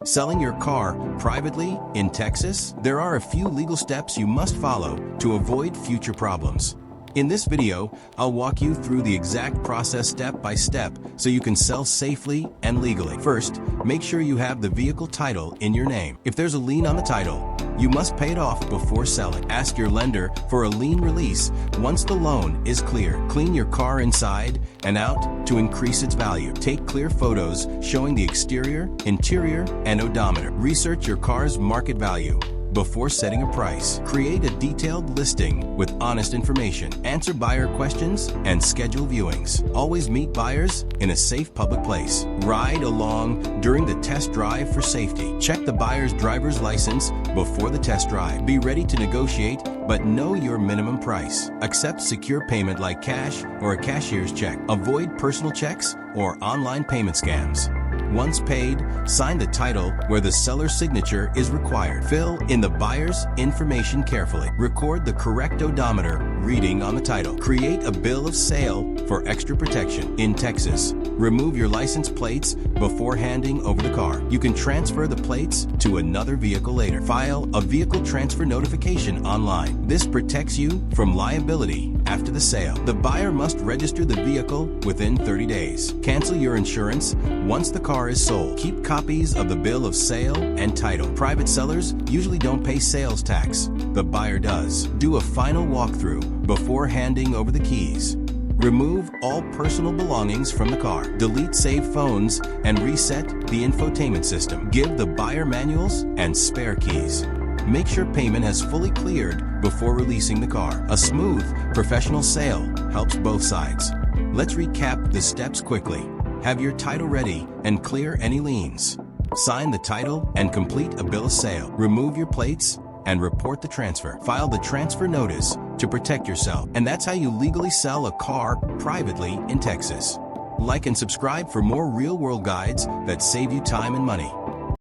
Selling your car privately in Texas? There are a few legal steps you must follow to avoid future problems. In this video, I'll walk you through the exact process step by step so you can sell safely and legally. First, make sure you have the vehicle title in your name. If there's a lien on the title, you must pay it off before selling. Ask your lender for a lien release once the loan is clear. Clean your car inside and out to increase its value. Take clear photos showing the exterior, interior, and odometer. Research your car's market value before setting a price. Create a detailed listing with honest information. Answer buyer questions and schedule viewings. Always meet buyers in a safe public place. Ride along during the test drive for safety. Check the buyer's driver's license before the test drive. Be ready to negotiate, but know your minimum price. Accept secure payment like cash or a cashier's check. Avoid personal checks or online payment scams. Once paid, sign the title where the seller's signature is required. Fill in the buyer's information carefully. Record the correct odometer reading on the title. Create a bill of sale for extra protection. In Texas, remove your license plates before handing over the car. You can transfer the plates to another vehicle later. File a vehicle transfer notification online. This protects you from liability after the sale. The buyer must register the vehicle within 30 days. Cancel your insurance once the car is sold. Keep copies of the bill of sale and title. Private sellers usually don't pay sales tax. The buyer does. Do a final walkthrough before handing over the keys. Remove all personal belongings from the car. Delete saved phones and reset the infotainment system. Give the buyer manuals and spare keys. Make sure payment has fully cleared before releasing the car. A smooth, professional sale helps both sides. Let's recap the steps quickly. Have your title ready and clear any liens. Sign the title and complete a bill of sale. Remove your plates and report the transfer. File the transfer notice to protect yourself. And that's how you legally sell a car privately in Texas. Like and subscribe for more real-world guides that save you time and money.